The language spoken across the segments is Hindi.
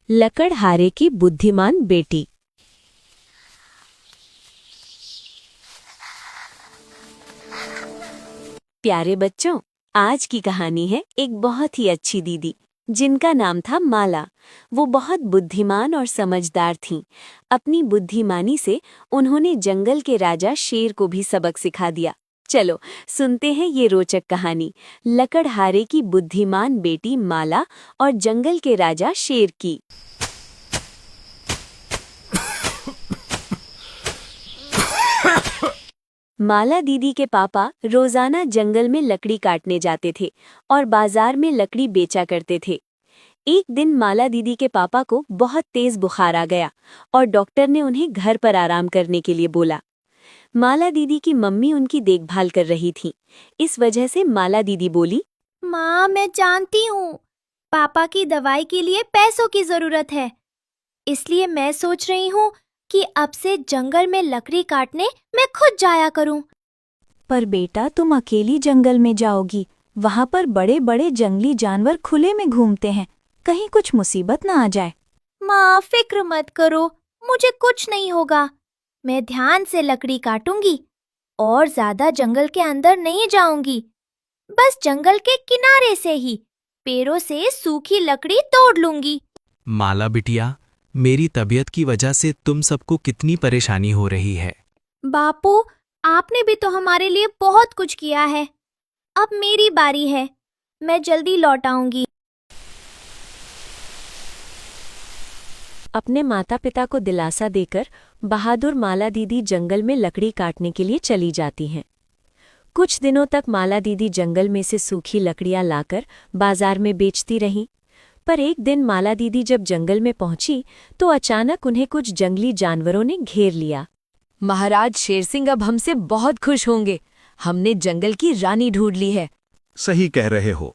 लकड़हारे की बुद्धिमान बेटी। प्यारे बच्चों, आज की कहानी है एक बहुत ही अच्छी दीदी जिनका नाम था माला। वो बहुत बुद्धिमान और समझदार थीं। अपनी बुद्धिमानी से उन्होंने जंगल के राजा शेर को भी सबक सिखा दिया। चलो सुनते हैं ये रोचक कहानी, लकड़हारे की बुद्धिमान बेटी माला और जंगल के राजा शेर की। माला दीदी के पापा रोजाना जंगल में लकड़ी काटने जाते थे और बाजार में लकड़ी बेचा करते थे। एक दिन माला दीदी के पापा को बहुत तेज बुखार आ गया और डॉक्टर ने उन्हें घर पर आराम करने के लिए बोला। माला दीदी की मम्मी उनकी देखभाल कर रही थीं। इस वजह से माला दीदी बोली, माँ, मैं जानती हूँ पापा की दवाई के लिए पैसों की जरूरत है, इसलिए मैं सोच रही हूँ कि अब से जंगल में लकड़ी काटने मैं खुद जाया करूँ। पर बेटा, तुम अकेली जंगल में जाओगी। वहाँ पर बड़े बड़े जंगली जानवर खुले में घूमते हैं, कहीं कुछ मुसीबत ना आ जाए। माँ, फिक्र मत करो, मुझे कुछ नहीं होगा। मैं ध्यान से लकड़ी काटूंगी और ज्यादा जंगल के अंदर नहीं जाऊंगी। बस जंगल के किनारे से ही पेड़ों से सूखी लकड़ी तोड़ लूंगी। माला बिटिया, मेरी तबीयत की वजह से तुम सबको कितनी परेशानी हो रही है। बापू, आपने भी तो हमारे लिए बहुत कुछ किया है। अब मेरी बारी है, मैं जल्दी लौट आऊंगी। अपने माता पिता को दिलासा देकर बहादुर माला दीदी जंगल में लकड़ी काटने के लिए चली जाती हैं। कुछ दिनों तक माला दीदी जंगल में से सूखी लकड़ियां लाकर बाजार में बेचती रहीं। पर एक दिन माला दीदी जब जंगल में पहुंची तो अचानक उन्हें कुछ जंगली जानवरों ने घेर लिया। महाराज शेर सिंह अब हमसे बहुत खुश होंगे। हमने जंगल की रानी ढूंढ ली है। सही कह रहे हो।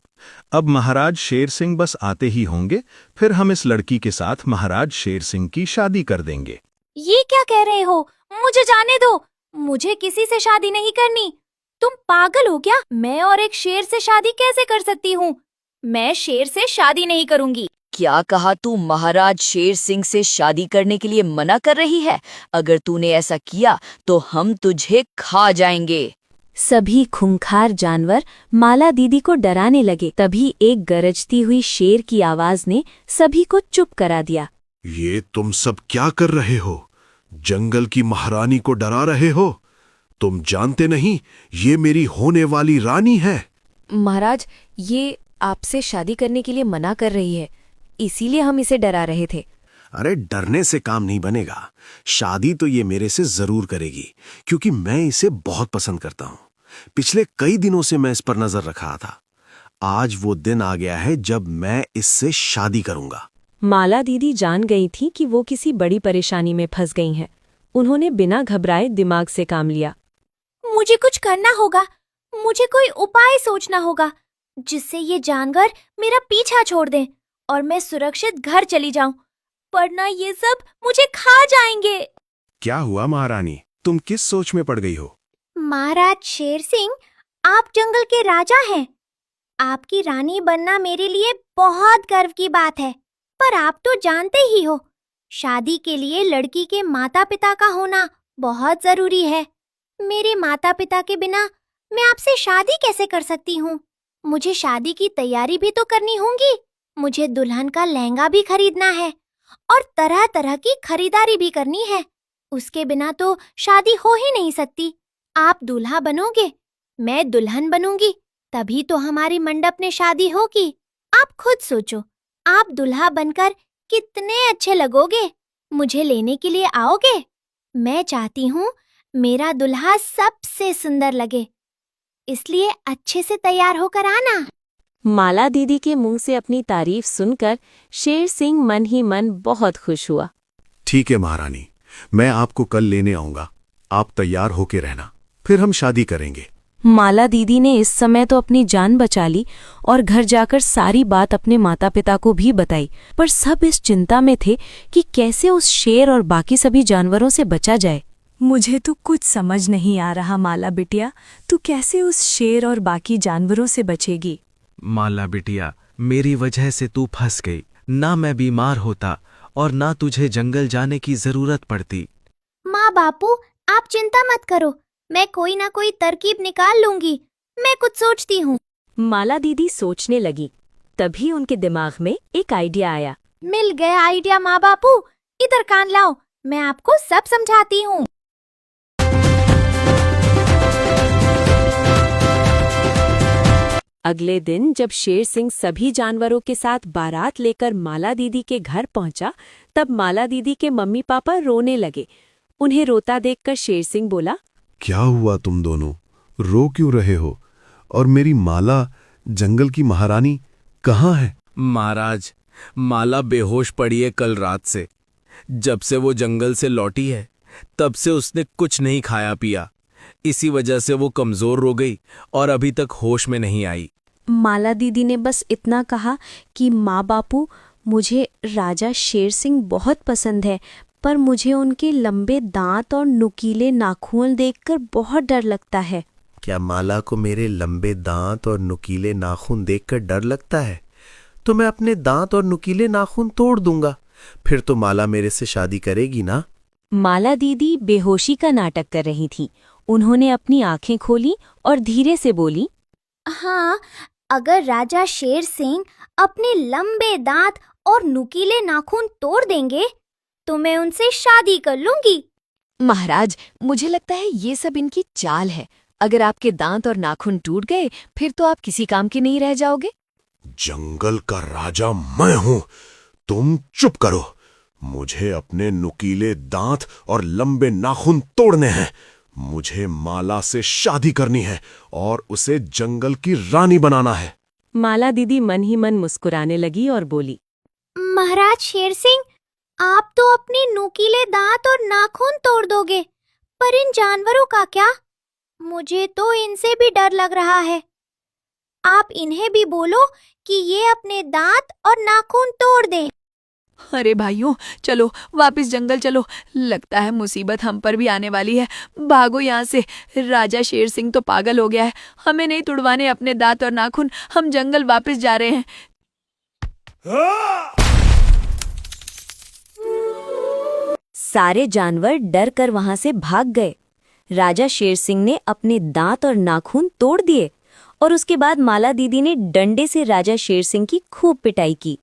अब महाराज शेर सिंह बस आते ही होंगे, फिर हम इस लड़की के साथ महाराज शेर सिंह की शादी कर देंगे। ये क्या कह रहे हो? मुझे जाने दो, मुझे किसी से शादी नहीं करनी। तुम पागल हो क्या? मैं और एक शेर से शादी कैसे कर सकती हूँ? मैं शेर से शादी नहीं करूंगी। क्या कहा? तू महाराज शेर सिंह से शादी करने के लिए मना कर रही है? अगर तूने ऐसा किया तो हम तुझे खा जाएंगे। सभी खूंखार जानवर माला दीदी को डराने लगे। तभी एक गरजती हुई शेर की आवाज ने सभी को चुप करा दिया। ये तुम सब क्या कर रहे हो? जंगल की महारानी को डरा रहे हो? तुम जानते नहीं ये मेरी होने वाली रानी है। महाराज, ये आपसे शादी करने के लिए मना कर रही है, इसीलिए हम इसे डरा रहे थे। अरे डरने से काम नहीं बनेगा। शादी तो ये मेरे से जरूर करेगी, क्योंकि मैं इसे बहुत पसंद करता हूँ। पिछले कई दिनों से मैं इस पर नजर रखा था। आज वो दिन आ गया है जब मैं इससे शादी करूंगा। माला दीदी जान गई थी कि वो किसी बड़ी परेशानी में फंस गई हैं। उन्होंने बिना घबराए दिमाग से काम लिया। मुझे कुछ करना होगा, मुझे कोई उपाय सोचना होगा जिससे ये जानवर मेरा पीछा छोड़ दें और मैं सुरक्षित घर चली जाऊं, वरना ये सब मुझे खा जाएंगे। क्या हुआ महारानी, तुम किस सोच में पड़ गई हो? महाराज शेर सिंह, आप जंगल के राजा हैं। आपकी रानी बनना मेरे लिए बहुत गर्व की बात है। पर आप तो जानते ही हो, शादी के लिए लड़की के माता पिता का होना बहुत जरूरी है। मेरे माता पिता के बिना मैं आपसे शादी कैसे कर सकती हूँ? मुझे शादी की तैयारी भी तो करनी होगी। मुझे दुल्हन का लहंगा भी खरीदना है और तरह तरह की खरीदारी भी करनी है। उसके बिना तो शादी हो ही नहीं सकती। आप दूल्हा बनोगे, मैं दुल्हन बनूंगी, तभी तो हमारी मंडप में शादी होगी। आप खुद सोचो, आप दूल्हा बनकर कितने अच्छे लगोगे। मुझे लेने के लिए आओगे? मैं चाहती हूँ मेरा दुल्हा सबसे सुंदर लगे, इसलिए अच्छे से तैयार होकर आना। माला दीदी के मुंह से अपनी तारीफ सुनकर शेर सिंह मन ही मन बहुत खुश हुआ। ठीक है महारानी, मैं आपको कल लेने आऊंगा। आप तैयार होके रहना, फिर हम शादी करेंगे। माला दीदी ने इस समय तो अपनी जान बचा ली और घर जाकर सारी बात अपने माता पिता को भी बताई। पर सब इस चिंता में थे कि कैसे उस शेर और बाकी सभी जानवरों से बचा जाए। मुझे तो कुछ समझ नहीं आ रहा माला बिटिया, तू कैसे उस शेर और बाकी जानवरों से बचेगी? माला बिटिया, मेरी वजह से तू फंस गई। ना मैं बीमार होता और ना तुझे जंगल जाने की जरूरत पड़ती। माँ बापू, आप चिंता मत करो, मैं कोई ना कोई तरकीब निकाल लूंगी। मैं कुछ सोचती हूँ। माला दीदी सोचने लगी। तभी उनके दिमाग में एक आइडिया आया। मिल गया आइडिया माँ बापू, इधर कान लाओ, मैं आपको सब समझाती हूँ। अगले दिन जब शेर सिंह सभी जानवरों के साथ बारात लेकर माला दीदी के घर पहुंचा, तब माला दीदी के मम्मी पापा रोने लगे। उन्हें रोता देखकर शेर सिंह बोला, क्या हुआ तुम दोनों, रो क्यों रहे हो? और मेरी माला, जंगल की महारानी, कहाँ है? महाराज, माला बेहोश पड़ी है कल रात से। जब से वो जंगल से लौटी है तब से उसने कुछ नहीं खाया पिया। इसी वजह से वो कमजोर हो गई और अभी तक होश में नहीं आई। माला दीदी ने बस इतना कहा कि माँ बापू, मुझे राजा शेर सिंह बहुत पसंद है, पर मुझे उनके लंबे दांत और नुकीले नाखून देखकर बहुत डर लगता है। क्या माला को मेरे लंबे दांत और नुकीले नाखून देखकर डर लगता है? तो मैं अपने दांत और नुकीले नाखून तोड़ दूंगा, फिर तो माला मेरे से शादी करेगी ना। माला दीदी बेहोशी का नाटक कर रही थी। उन्होंने अपनी आंखें खोली और धीरे से बोली, हाँ, अगर राजा शेर सिंह अपने लंबे दांत और नुकीले नाखून तोड़ देंगे तो मैं उनसे शादी कर लूंगी। महाराज, मुझे लगता है ये सब इनकी चाल है। अगर आपके दांत और नाखून टूट गए फिर तो आप किसी काम के नहीं रह जाओगे। जंगल का राजा मैं हूं, तुम चुप करो। मुझे अपने नुकीले दांत और लंबे नाखून तोड़ने हैं। मुझे माला से शादी करनी है और उसे जंगल की रानी बनाना है। माला दीदी मन ही मन मुस्कुराने लगी और बोली, महाराज शेर सिंह, आप तो अपने नुकीले दांत और नाखून तोड़ दोगे, पर इन जानवरों का क्या? मुझे तो इनसे भी डर लग रहा है। आप इन्हें भी बोलो कि ये अपने दांत और नाखून तोड़ दें। अरे भाइयों, चलो वापस जंगल चलो। लगता है मुसीबत हम पर भी आने वाली है। भागो यहाँ से। राजा शेर सिंह तो पागल हो गया है। हमें नहीं तुड़वाने अपने दांत और नाखून। हम जंगल वापस जा रहे हैं। सारे जानवर डर कर वहां से भाग गए। राजा शेर सिंह ने अपने दांत और नाखून तोड़ दिए और उसके बाद माला दीदी ने डंडे से राजा शेर सिंह की खूब पिटाई की।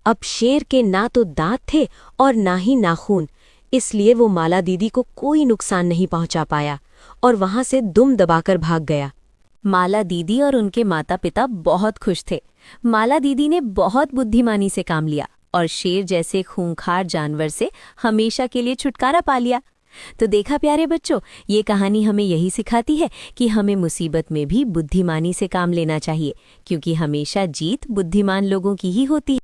अब शेर के ना तो दांत थे और ना ही नाखून, इसलिए वो माला दीदी को कोई नुकसान नहीं पहुंचा पाया और वहां से दुम दबाकर भाग गया। माला दीदी और उनके माता पिता बहुत खुश थे। माला दीदी ने बहुत बुद्धिमानी से काम लिया और शेर जैसे खूंखार जानवर से हमेशा के लिए छुटकारा पा लिया। तो देखा प्यारे बच्चों, ये कहानी हमें यही सिखाती है कि हमें मुसीबत में भी बुद्धिमानी से काम लेना चाहिए, क्योंकि हमेशा जीत बुद्धिमान लोगों की ही होती है।